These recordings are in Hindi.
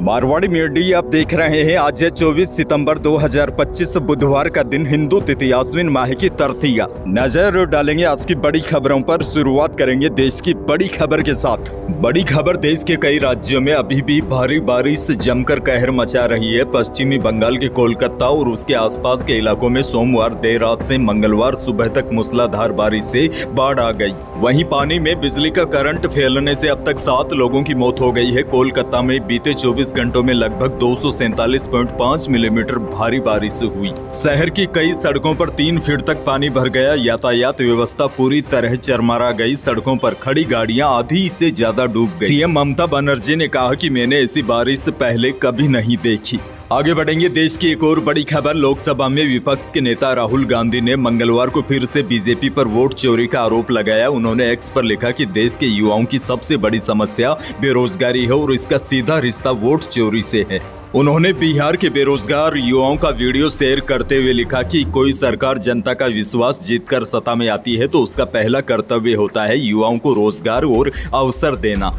मारवाड़ी मीडिया आप देख रहे हैं। आज है 24 सितंबर 2025 बुधवार का दिन, हिंदू तिथि आश्विन माह की तृतीया। नजर डालेंगे आज की बड़ी खबरों पर। शुरुआत करेंगे देश की बड़ी खबर के साथ। बड़ी खबर, देश के कई राज्यों में अभी भी भारी बारिश जमकर कहर मचा रही है। पश्चिमी बंगाल के कोलकाता और उसके आसपास के इलाकों में सोमवार देर रात से मंगलवार सुबह तक मूसलाधार बारिश से बाढ़ आ गई। वहीं पानी में बिजली का करंट फैलने से अब तक 7 लोगों की मौत हो गई है। कोलकाता में बीते 24 घंटों में लगभग 247.5 मिलीमीटर भारी बारिश हुई। शहर की कई सड़कों पर 3 फीट तक पानी भर गया। यातायात व्यवस्था पूरी तरह चरमरा गई। सड़कों पर खड़ी गाड़ियां आधी से ज्यादा डूब गई। सीएम ममता बनर्जी ने कहा कि मैंने ऐसी बारिश पहले कभी नहीं देखी। आगे बढ़ेंगे, देश की एक और बड़ी खबर। लोकसभा में विपक्ष के नेता राहुल गांधी ने मंगलवार को फिर से बीजेपी पर वोट चोरी का आरोप लगाया। उन्होंने एक्स पर लिखा कि देश के युवाओं की सबसे बड़ी समस्या बेरोजगारी है और इसका सीधा रिश्ता वोट चोरी से है। उन्होंने बिहार के बेरोजगार युवाओं का वीडियो शेयर करते हुए लिखा कि कोई सरकार जनता का विश्वास जीतकर सत्ता में आती है तो उसका पहला कर्तव्य होता है युवाओं को रोजगार और अवसर देना।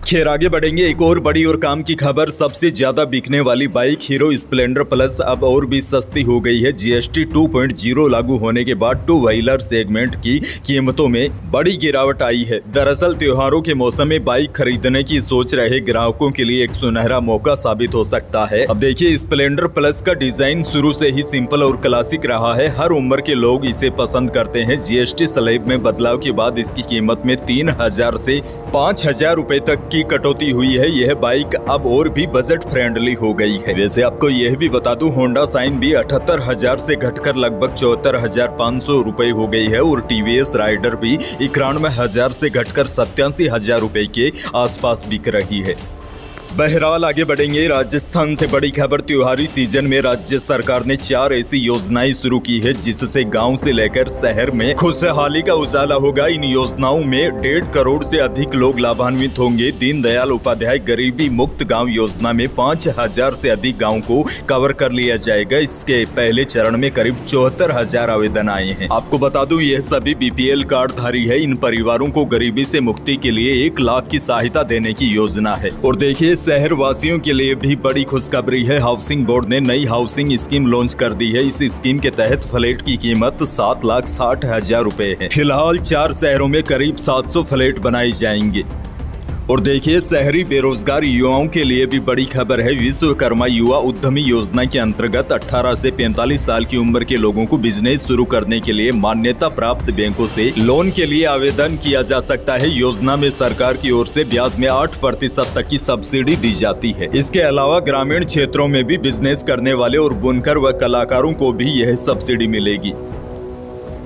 खैर, आगे बढ़ेंगे। एक और बड़ी और काम की खबर, सबसे ज्यादा बिकने वाली बाइक हीरो स्प्लेंडर प्लस अब और भी सस्ती हो गई है। जीएसटी 2.0 लागू होने के बाद 2 व्हीलर सेगमेंट की कीमतों में बड़ी गिरावट आई है। दरअसल त्योहारों के मौसम में बाइक खरीदने की सोच रहे ग्राहकों के लिए एक सुनहरा मौका साबित हो सकता है। अब देखिए, स्प्लेंडर प्लस का डिजाइन शुरू से ही सिंपल और क्लासिक रहा है। हर उम्र के लोग इसे पसंद करते हैं। जीएसटी स्लैब में बदलाव के बाद इसकी कीमत में 3,000 से 5,000 रुपए तक की कटौती हुई है। यह बाइक अब और भी बजट फ्रेंडली हो गई है। वैसे आपको यह भी बता दूं, होंडा साइन भी 78,000 से घटकर लगभग 74,500 रुपए हो गई है और टीवीएस राइडर भी 91,000 से घटकर 87,000 रुपए के आसपास बिक रही है। बहरहाल आगे बढ़ेंगे। राजस्थान से बड़ी खबर, त्योहारी सीजन में राज्य सरकार ने 4 ऐसी योजनाएं शुरू की है जिससे गांव से लेकर शहर में खुशहाली का उजाला होगा। इन योजनाओं में 1.5 करोड़ से अधिक लोग लाभान्वित होंगे। दीनदयाल उपाध्याय गरीबी मुक्त गांव योजना में 5,000 से अधिक गाँव को कवर कर लिया जाएगा। इसके पहले चरण में करीब 74,000 आवेदन आए हैं। आपको बता दूं, यह सभी बीपीएल कार्डधारी है। इन परिवारों को गरीबी से मुक्ति के लिए 1 लाख की सहायता देने की योजना है। और देखिए, शहर वासियों के लिए भी बड़ी खुशखबरी है। हाउसिंग बोर्ड ने नई हाउसिंग स्कीम लॉन्च कर दी है। इस स्कीम के तहत फ्लैट की कीमत 7,60,000 रुपए है। फिलहाल 4 शहरों में करीब 700 फ्लैट बनाए जाएंगे। और देखिए, शहरी बेरोजगार युवाओं के लिए भी बड़ी खबर है। विश्वकर्मा युवा उद्यमी योजना के अंतर्गत 18 से 45 साल की उम्र के लोगों को बिजनेस शुरू करने के लिए मान्यता प्राप्त बैंकों से लोन के लिए आवेदन किया जा सकता है। योजना में सरकार की ओर से ब्याज में 8% तक की सब्सिडी दी जाती है। इसके अलावा ग्रामीण क्षेत्रों में भी बिजनेस करने वाले और बुनकर व कलाकारों को भी यह सब्सिडी मिलेगी।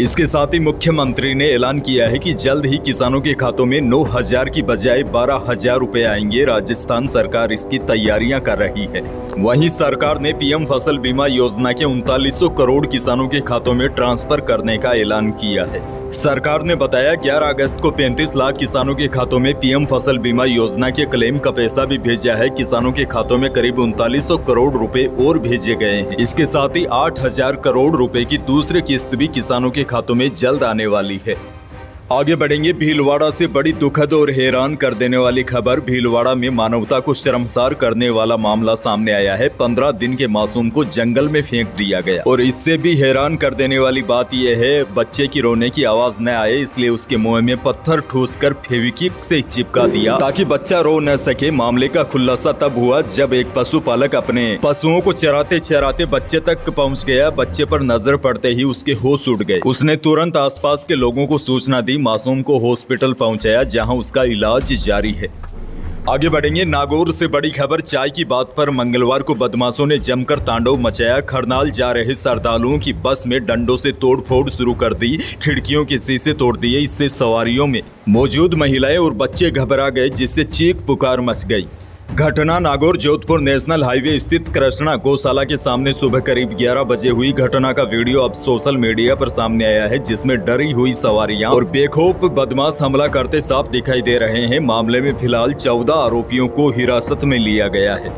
इसके साथ ही मुख्यमंत्री ने ऐलान किया है कि जल्द ही किसानों के खातों में 9,000 की बजाय 12,000 रुपए आएंगे। राजस्थान सरकार इसकी तैयारियां कर रही है। वहीं सरकार ने पीएम फसल बीमा योजना के 3900 करोड़ किसानों के खातों में ट्रांसफर करने का ऐलान किया है। सरकार ने बताया 11 अगस्त को 35 लाख किसानों के खातों में पीएम फसल बीमा योजना के क्लेम का पैसा भी भेजा है। किसानों के खातों में करीब 3900 करोड़ रुपए और भेजे गए हैं। इसके साथ ही 8,000 करोड़ रुपए की दूसरी किस्त भी किसानों के खातों में जल्द आने वाली है। आगे बढ़ेंगे। भीलवाड़ा से बड़ी दुखद और हैरान कर देने वाली खबर। भीलवाड़ा में मानवता को शर्मसार करने वाला मामला सामने आया है। 15 दिन के मासूम को जंगल में फेंक दिया गया और इससे भी हैरान कर देने वाली बात यह है, बच्चे की रोने की आवाज न आए इसलिए उसके मुंह में पत्थर ठूसकर फेविक्विक से चिपका दिया ताकि बच्चा रो न सके। मामले का खुलासा तब हुआ जब एक पशुपालक अपने पशुओं को चराते चराते बच्चे तक पहुंच गया। बच्चे पर नजर पड़ते ही उसके होश उड़ गए। उसने तुरंत आसपास के लोगों को सूचना दी। मासूम को हॉस्पिटल पहुंचाया जहां उसका इलाज जारी है। आगे बढ़ेंगे। नागौर से बड़ी खबर, चाय की बात पर मंगलवार को बदमाशों ने जमकर तांडव मचाया। खरनाल जा रहे श्रद्धालुओं की बस में डंडों से तोड़फोड़ शुरू कर दी। खिड़कियों के शीशे तोड़ दिए। इससे सवारियों में मौजूद महिलाएं और बच्चे घबरा गए जिससे चीख पुकार मच गई। घटना नागौर जोधपुर नेशनल हाईवे स्थित कृष्णा गौशाला के सामने सुबह करीब 11 बजे हुई। घटना का वीडियो अब सोशल मीडिया पर सामने आया है जिसमें डरी हुई सवारियां और बेखौफ बदमाश हमला करते साफ दिखाई दे रहे हैं। मामले में फिलहाल 14 आरोपियों को हिरासत में लिया गया है।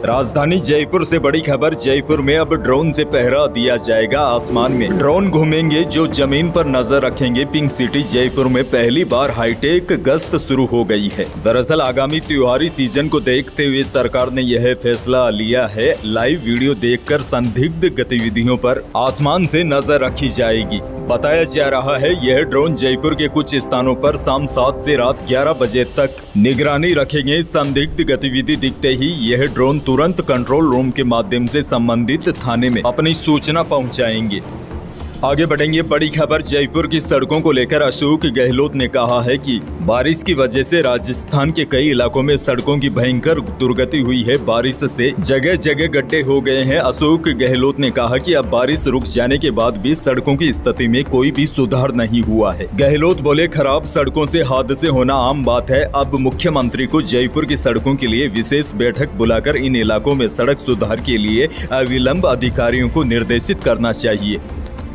राजधानी जयपुर से बड़ी खबर। जयपुर में अब ड्रोन से पहरा दिया जाएगा। आसमान में ड्रोन घूमेंगे जो जमीन पर नजर रखेंगे। पिंक सिटी जयपुर में पहली बार हाईटेक गश्त शुरू हो गई है। दरअसल आगामी त्योहारी सीजन को देखते हुए सरकार ने यह फैसला लिया है। लाइव वीडियो देखकर संदिग्ध गतिविधियों पर आसमान से नजर रखी जाएगी। बताया जा रहा है यह ड्रोन जयपुर के कुछ स्थानों पर शाम 7 से रात 11 बजे तक निगरानी रखेंगे। संदिग्ध गतिविधि दिखते ही यह ड्रोन तुरंत कंट्रोल रूम के माध्यम से संबंधित थाने में अपनी सूचना पहुंचाएंगे। आगे बढ़ेंगे। बड़ी खबर। जयपुर की सड़कों को लेकर अशोक गहलोत ने कहा है कि बारिश की वजह से राजस्थान के कई इलाकों में सड़कों की भयंकर दुर्गति हुई है। बारिश से जगह जगह गड्ढे हो गए हैं। अशोक गहलोत ने कहा कि अब बारिश रुक जाने के बाद भी सड़कों की स्थिति में कोई भी सुधार नहीं हुआ है। गहलोत बोले, खराब सड़कों से हादसे होना आम बात है। अब मुख्यमंत्री को जयपुर की सड़कों के लिए विशेष बैठक बुलाकर इन इलाकों में सड़क सुधार के लिए अविलंब अधिकारियों को निर्देशित करना चाहिए।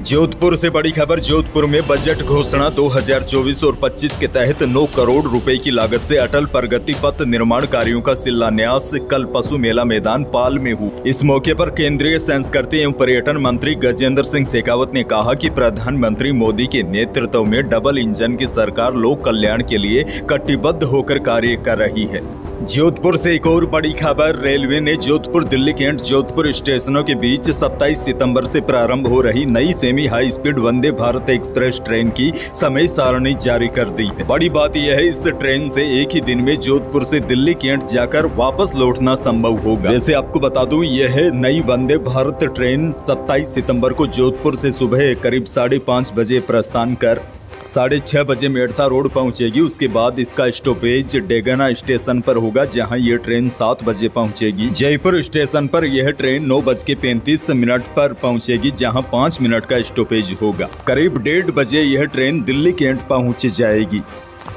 जोधपुर से बड़ी खबर। जोधपुर में बजट घोषणा 2024 और 25 के तहत 9 करोड़ रुपए की लागत से अटल प्रगति पथ निर्माण कार्यों का शिलान्यास कल पशु मेला मैदान पाल में हुआ। इस मौके पर केंद्रीय संस्कृति एवं पर्यटन मंत्री गजेंद्र सिंह शेखावत ने कहा कि प्रधानमंत्री मोदी के नेतृत्व में डबल इंजन की सरकार लोक कल्याण के लिए कटिबद्ध होकर कार्य कर रही है। जोधपुर से एक और बड़ी खबर। रेलवे ने जोधपुर दिल्ली कैंट जोधपुर स्टेशनों के बीच 27 सितंबर से प्रारंभ हो रही नई semi high speed Vande Bharat express train की समय सारणी जारी कर दी है। बड़ी बात यह है, इस ट्रेन से एक ही दिन में जोधपुर से दिल्ली कैंट जाकर वापस लौटना संभव होगा। वैसे आपको बता दूं, यह नई वंदे भारत ट्रेन 27 सितंबर को जोधपुर से सुबह करीब 5:30 बजे प्रस्थान कर 6:30 बजे मेड़ता रोड पहुंचेगी। उसके बाद इसका स्टॉपेज डेगना स्टेशन पर होगा, जहां यह ट्रेन 7 बजे पहुंचेगी। जयपुर स्टेशन पर यह ट्रेन 9:35 पर पहुंचेगी, जहां 5 मिनट का स्टॉपेज होगा। करीब 1:30 बजे यह ट्रेन दिल्ली कैंट पहुंच जाएगी।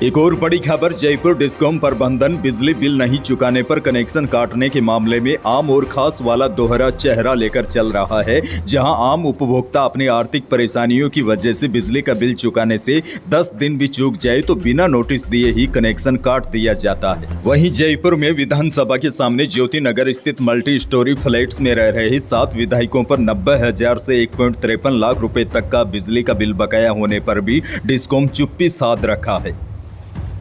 एक और बड़ी खबर। जयपुर डिस्कॉम प्रबंधन बिजली बिल नहीं चुकाने पर कनेक्शन काटने के मामले में आम और खास वाला दोहरा चेहरा लेकर चल रहा है। जहां आम उपभोक्ता अपनी आर्थिक परेशानियों की वजह से बिजली का बिल चुकाने से 10 दिन भी चूक जाए तो बिना नोटिस दिए ही कनेक्शन काट दिया जाता है। वहीं जयपुर में विधानसभा के सामने ज्योति नगर स्थित मल्टी स्टोरी फ्लैट्स में रह रहे 7 विधायकों पर 90,000 से 1.53 लाख रुपए तक का बिजली का बिल बकाया होने पर भी डिस्कॉम चुप्पी साध रखा है।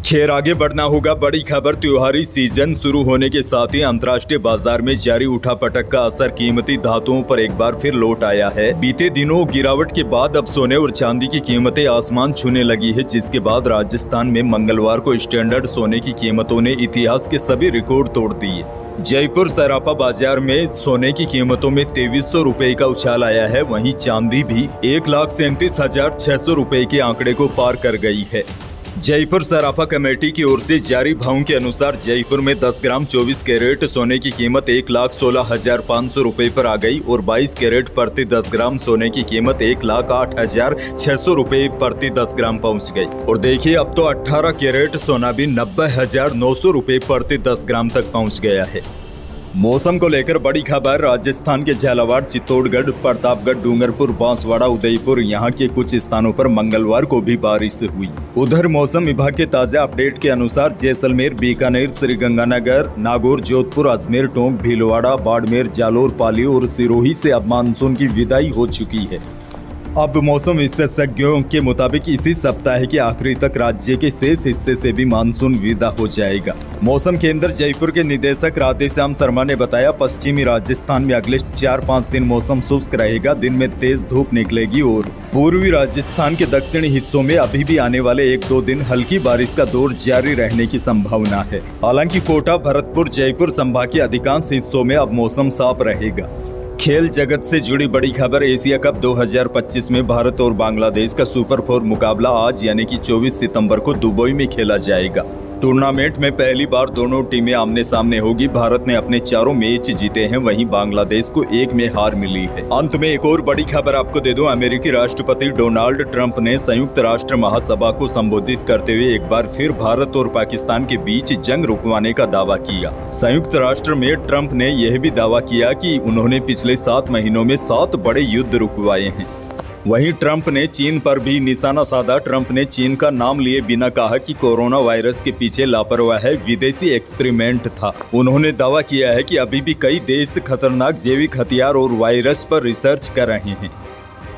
खैर, आगे बढ़ना होगा। बड़ी खबर। त्योहारी सीजन शुरू होने के साथ ही अंतर्राष्ट्रीय बाजार में जारी उठापटक का असर कीमती धातुओं पर एक बार फिर लौट आया है। बीते दिनों गिरावट के बाद अब सोने और चांदी की कीमतें आसमान छूने लगी है, जिसके बाद राजस्थान में मंगलवार को स्टैंडर्ड सोने की कीमतों ने इतिहास के सभी रिकॉर्ड तोड़ दिए। जयपुर सराफा बाजार में सोने की कीमतों में 2300 रुपए का उछाल आया है। वहीं चांदी भी 1,37,600 रुपए के आंकड़े को पार कर गई है। जयपुर सराफा कमेटी की ओर से जारी भावों के अनुसार जयपुर में 10 ग्राम 24 कैरेट सोने की कीमत 1,16,500 रुपए पर आ गई और 22 कैरेट प्रति 10 ग्राम सोने की कीमत 1,08,600 रुपए प्रति 10 ग्राम पहुंच गई। और देखिए, अब तो 18 कैरेट सोना भी 90,900 रुपए प्रति 10 ग्राम तक पहुंच गया है। मौसम को लेकर बड़ी खबर। राजस्थान के झालावाड़, चित्तौड़गढ़, प्रतापगढ़, डूंगरपुर, बांसवाड़ा, उदयपुर यहाँ के कुछ स्थानों पर मंगलवार को भी बारिश हुई। उधर मौसम विभाग के ताजा अपडेट के अनुसार जैसलमेर, बीकानेर, श्रीगंगानगर, नागौर, जोधपुर, अजमेर, टोंक, भीलवाड़ा, बाड़मेर, जालोर, पाली और सिरोही से अब मानसून की विदाई हो चुकी है। अब मौसम विशेषज्ञों के मुताबिक इसी सप्ताह के आखिरी तक राज्य के शेष हिस्से से भी मानसून विदा हो जाएगा। मौसम केंद्र जयपुर के निदेशक राधेश्याम शर्मा ने बताया, पश्चिमी राजस्थान में अगले 4-5 दिन मौसम शुष्क रहेगा। दिन में तेज धूप निकलेगी और पूर्वी राजस्थान के दक्षिणी हिस्सों में अभी भी आने वाले 1-2 दिन हल्की बारिश का दौर जारी रहने की संभावना है। हालांकि कोटा, भरतपुर, जयपुर संभाग के अधिकांश हिस्सों में अब मौसम साफ रहेगा। खेल जगत से जुड़ी बड़ी खबर। एशिया कप 2025 में भारत और बांग्लादेश का सुपर 4 मुकाबला आज यानी कि 24 सितंबर को दुबई में खेला जाएगा। टूर्नामेंट में पहली बार दोनों टीमें आमने सामने होगी। भारत ने अपने 4 मैच जीते हैं, वहीं बांग्लादेश को 1 में हार मिली है। अंत में एक और बड़ी खबर आपको दे दूं। अमेरिकी राष्ट्रपति डोनाल्ड ट्रंप ने संयुक्त राष्ट्र महासभा को संबोधित करते हुए एक बार फिर भारत और पाकिस्तान के बीच जंग रुकवाने का दावा किया। संयुक्त राष्ट्र में ट्रंप ने यह भी दावा किया कि उन्होंने पिछले 7 महीनों में 7 बड़े युद्ध रुकवाए हैं। वहीं ट्रंप ने चीन पर भी निशाना साधा। ट्रंप ने चीन का नाम लिए बिना कहा कि कोरोना वायरस के पीछे लापरवाह विदेशी एक्सपेरिमेंट था। उन्होंने दावा किया है कि अभी भी कई देश खतरनाक जैविक हथियार और वायरस पर रिसर्च कर रहे हैं।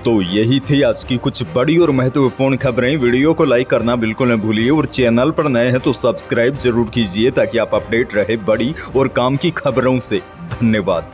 तो यही थी आज की कुछ बड़ी और महत्वपूर्ण खबरें। वीडियो को लाइक करना बिल्कुल न भूलिए और चैनल पर नए हैं तो सब्सक्राइब जरूर कीजिए ताकि आप अपडेट रहे बड़ी और काम की खबरों से। धन्यवाद।